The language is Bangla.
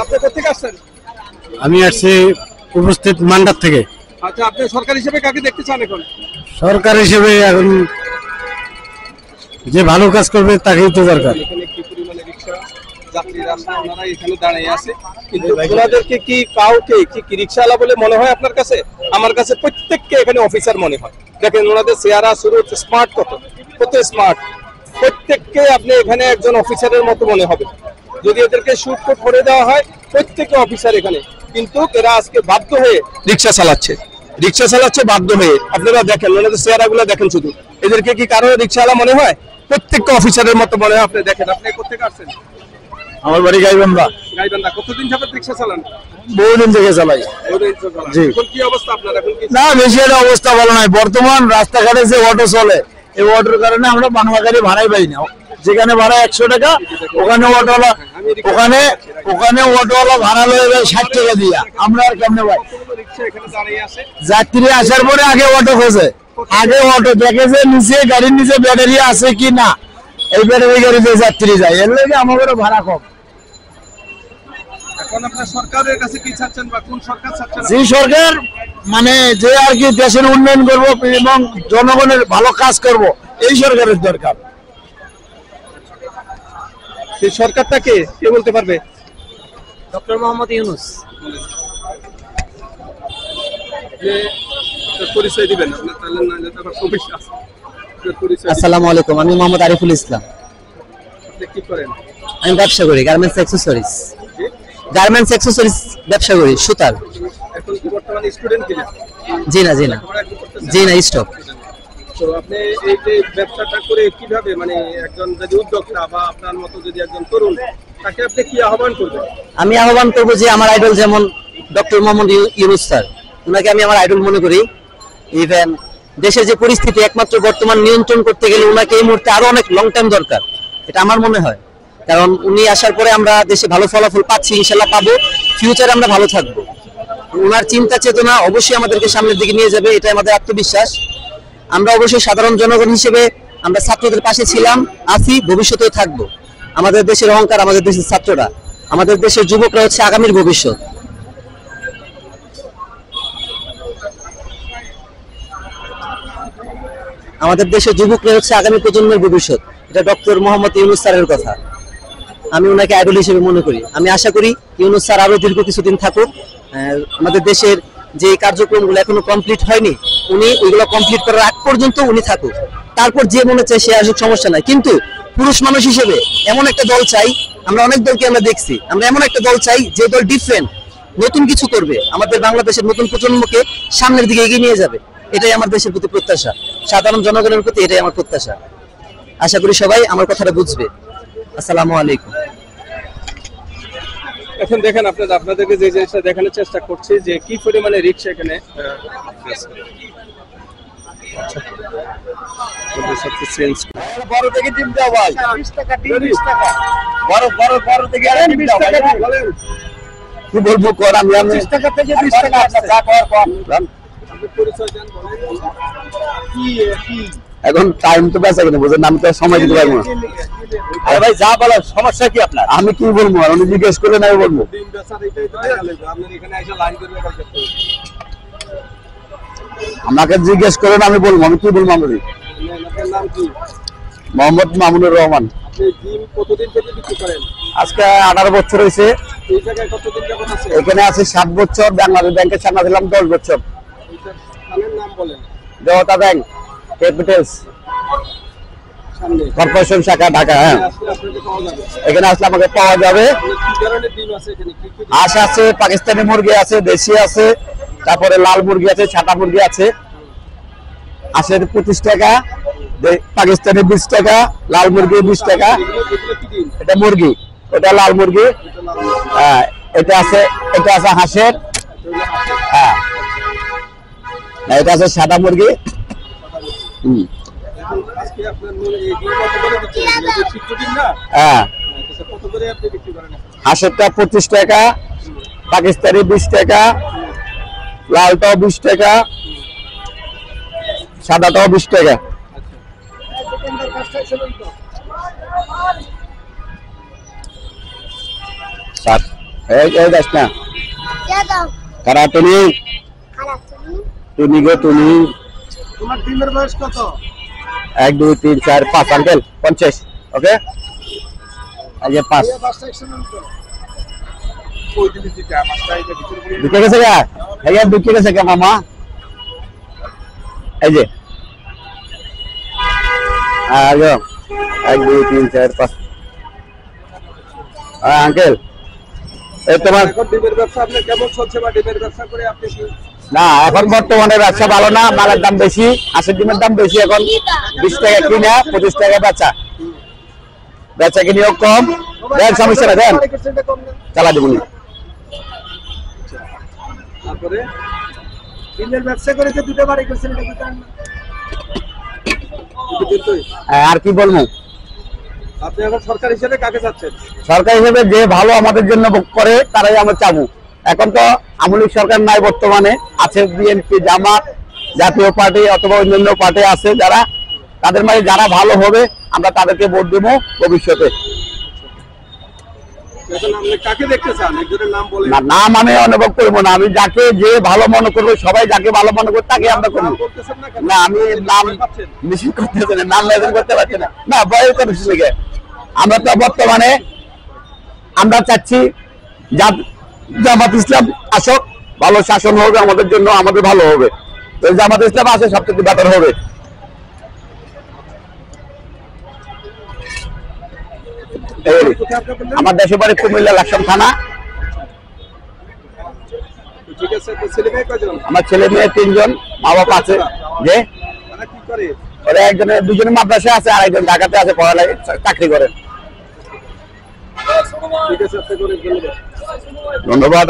আপনি কোথেকে আসছেন? আমি আসছি উপস্থিত মান্ডার থেকে। আচ্ছা, আপনি সরকার হিসেবে কাকে দেখতে চান এখন? সরকার হিসেবে এখন যে ভালো কাজ করবে তাকেই তো দরকার। এখানে কি পরিমাণে রিকশা যাত্রীরা ওনারা এখানে দাঁড়িয়ে আছে, কিন্তু ওনাদেরকে কি কাউকে কি রিকশাওয়ালা বলে মনে হয় আপনার কাছে? আমার কাছে প্রত্যেককে এখানে অফিসার মনে হয়। দেখেন ওনাদের চেহারা শুরু স্মার্ট, কত স্মার্ট। প্রত্যেককে আপনি এখানে একজন অফিসারের মতো মনে হবে। যদি এদেরকে শুট কোট করে দেওয়া হয়, প্রত্যেককে অফিসার এখানে, কিন্তু এরা আজকে বাধ্য হয়ে রিকশা চালাচ্ছে বাধ্য হয়ে। আপনারা দেখেন ওনাদের চেহারাগুলো দেখেন, শুধু এদেরকে কি কারো রিকশাওয়ালা মনে হয়? প্রত্যেককে অফিসারের মতো মনে হয়। আপনি দেখেন, আপনি কোথেকে আসছেন? আমার বাড়ি গাইবান্ধা। কতদিন যাবত রিকশা চালান? বহুদিন থেকে চালাই। জি। এখন কি অবস্থা আপনার? এখন কি না, বেশি একটা অবস্থা ভালো নাই। বর্তমান রাস্তাঘাটে যে অটো চলে, এই অটোর কারণে আমরা বাংলা গাড়ি ভাড়াই পাই না। যেখানে ভাড়া 100 টাকা, ওখানে অটোওয়ালা ভাড়া লয়ে যায় 60 টাকা দিয়া। আমরা আর কেমনে ভাই? যাত্রী আসার পরে আগে অটো খোঁজে, আগে অটো দেখে যে নিচে গাড়ির নিচে ব্যাটারি আছে কি না, এই ব্যাটারি গাড়িতে যাত্রী যায়। এর লাগে আমাদের ভাড়া কম। এখন আপনার সরকারের কাছে কি চাচ্ছেন বা কোন সরকার চাচ্ছেন? যে সরকার মানে যে আর কি দেশের উন্নয়ন করব এবং জনগণের ভালো কাজ করব, এই সরকারের দরকার। সেই সরকারটা কে বলতে পারবে? ডক্টর মোহাম্মদ ইউনূস। পরিচয় দিবেন আপনার, তাহলে না যেতে আবার সমস্যা আছে। আসসালামু আলাইকুম, আমি মোহাম্মদ আরিফুল ইসলাম। আপনি কি করেন? আমি ব্যবসা করি গার্মেন্টস অ্যাক্সেসরিজ। ব্যবসা করি, সুতার। এখন কি বর্তমানে স্টুডেন্ট কিনা? জি না স্টক। তো আপনি এই যে ব্যবসাটা করে কিভাবে, মানে একজন যদি উদ্যোক্তা বা আপনার মতো যদি একজন তরুণ, তাকে আপনি কি আহ্বান করবেন? আমি আহ্বান করবো যে আমার আইডল যেমন ডক্টর মোহাম্মদ ইউনূস স্যার, ওনাকে আমি আমার আইডল মনে করি। ইভেন দেশের যে পরিস্থিতি একমাত্র বর্তমান নিয়ন্ত্রণ করতে গেলে ওনাকে এই মুহূর্তে আরো অনেক লং টাইম দরকার, এটা আমার মনে হয়। কারণ উনি আসার পরে আমরা দেশে ভালো ফলাফল পাচ্ছি, ইনশাল্লাহ পাবো, ফিউচারে আমরা ভালো থাকবো। ওনার চিন্তা চেতনা অবশ্যই আমাদেরকে সামনের দিকে নিয়ে যাবে, এটা আমাদের আত্মবিশ্বাস। আমরা অবশ্যই সাধারণ জনগণ হিসেবে আমরা ছাত্রদের পাশে ছিলাম, আছি, ভবিষ্যতেও থাকবো। আমাদের দেশের অহংকার আমাদের দেশের ছাত্ররা, আমাদের দেশের যুবকরা হচ্ছে আগামীর ভবিষ্যৎ। আমাদের দেশের যুবকরা হচ্ছে আগামী প্রজন্মের ভবিষ্যৎ। এটা ডক্টর মোহাম্মদ ইউনূস স্যারের কথা। আমি ওনাকে আইডল হিসেবে মনে করি। আমি আশা করি ইউনূস স্যার আরো দীর্ঘ কিছুদিন থাকুক। আমাদের দেশের যে কার্যক্রমগুলো এখনো কমপ্লিট হয়নি, উনি ওইগুলো কমপ্লিট করার আগ পর্যন্ত উনি থাকুক। তারপর যে মনে চায় সে আসুক, সমস্যা নাই। কিন্তু পুরুষ মানুষ হিসেবে এমন একটা দল চাই, আমরা অনেক দলকে আমরা দেখছি, আমরা এমন একটা দল চাই যে দল ডিফারেন্ট, নতুন কিছু করবে, আমাদের বাংলাদেশের নতুন প্রজন্মকে সামনের দিকে এগিয়ে নিয়ে যাবে। এটাই আমার দেশের প্রতি প্রত্যাশা, সাধারণ জনগণের প্রতি এটাই আমার প্রত্যাশা। আশা করি সবাই আমার কথাটা বুঝবে। আসসালামু আলাইকুম। এখন দেখেন আপনাদেরকে যে জিনিসটা দেখানোর চেষ্টা করছি যে কি পরিমাণে রিকশা এখানে বড় থেকে ডিম দাও ভাই, 20 টাকা ডিম, 20 টাকা বড় থেকে ডিম দাও ভাই। কি বলবো কর, আমি 20 টাকা থেকে 20 টাকা যা কর। আপনি পরিচয় দেন, বলেন কি এখন টাইম তো বেঁচে গেছে, বুঝেন, আমি তো সময় দিতে পারবো না। আরে ভাই যা বলার, সমস্যা কি আপনার? আমি কি বলবো, উনি জিজ্ঞেস করলে নাই বলবো। দিন বেচার এটাই তো দেখালে আপনার এখানে এসে লাইন করে কাজ করতে হবে। আমাকে জিজ্ঞেস করেন, আমি বলবো, আমি কি বলবো। আপনার নাম কি? মোহাম্মদ মামুনুর রহমান। আপনি ডিম কতদিন থেকে বিক্রি করেন? আজকে 18 বছর হয়েছে। এই জায়গায় কতদিন যাবত আছে? এখানে আছে 7 বছর। বাংলাদেশ ব্যাংকের সামনে ছিলাম 10 বছর। এইটার নাম বলেন। জনতা ব্যাংক ক্যাপিটালস সামনে কর্পোরেশন শাখা, ঢাকা। হ্যাঁ, এখানে আসলে আমাকে পাওয়া যাবে। কি ধরনের ডিম আছে এখানে? হাঁস আছে, পাকিস্তানি মুরগি আছে, দেশি আছে, তারপরে লাল মুরগি আছে, ছাটা মুরগি আছে। হাঁসের 25 টাকা, পাকিস্তানি 20 টাকা, লাল মুরগি 20 টাকা। এটা মুরগি, এটা লাল মুরগি। হ্যাঁ, এটা আছে হাঁসের। হ্যাঁ, এটা আছে সাদা মুরগি। হ্যাঁ, হাঁসেরটা 25 টাকা, পাকিস্তানি 20 টাকা, লালটাও 20 টাকা, সাদাটাও 20 টাকা। এই দাস না কারা তুমি তুমি গো তুমি তোমার টিমের বয়স কত? 1 2 3 4 5 আঙ্কেল 50 ওকে এই যে 5 ওই দিকে দিতে আমারটা এটা ভিতরে বলে ঢুকে গেছে গা এই যে ঢুকে গেছে গা মামা এই যে আগে 1 2 3 4 5 আঙ্কেল এই তোমার এখন ডিমের ব্যবসা আপনার কেমন চলছে বা ডিমের ব্যবসা করে আপনি কি না এখন বর্তমানে ব্যবসা ভালো না, মালের দাম বেশি, হাঁসের ডিমের দাম বেশি, এখন 20 টাকা কিনা 25 টাকা বেচা, বেচা কিনিও কম। দেন সমস্যা না, দেন চালা দেবুন। তারপরে ডিমের ব্যবসা করে যে দুটো বাড়ি করছেন এটা কি কারণ? আর কি বলবো, আপনি এখন সরকার হিসেবে কাকে চাচ্ছেন? সরকার হিসেবে যে ভালো আমাদের জন্য করে তারাই আমরা চাবো। এখন তো আওয়ামী লীগ সরকার নাই, বর্তমানে আছে বিএনপি, জামাত, জাতীয় পার্টি অথবা অন্যান্য পার্টি আছে, যারা তাদের মাঝে যারা ভালো হবে আমরা তাদেরকে ভোট দেবো ভবিষ্যতে। এখন আপনি কাকে দেখতে চান? একজনের নাম বলেন। না, নাম আমি অনুভব করবো না, আমি যাকে যে ভালো মনে করবো, সবাই যাকে ভালো মনে করবে তাকে আমরা করবো। নাম বলতেছেন না কেন? না, আমি নাম মিছিল করতে না, নাম লেজন করতে পারছি না, না বয়স করছি লিখে। আমরা তো বর্তমানে আমরা চাচ্ছি জামাত ইসলাম আসক, ভালো শাসন হবে আমাদের জন্য, আমাদের ভালো হবে। তো জামাত ইসলাম আসে সবচেয়ে বেটার হবে। কোথায় আপনি বললেন? আমার দেশের বাড়ি কুমিল্লা লাকসাম থানা। ঠিক আছে, তো ছেলে মেয়ে কয়জন? আমার ছেলে মেয়ে 3 জন, মা বাবা আছে। যে তারা কি করে? ওরা একজনের 2 মাদ্রাসা আছে, আর একজন ঢাকাতে আছে, পড়ালেখা চাকরি করে। ঠিক আছে, আপনি করে বলবেন। ধন্যবাদ।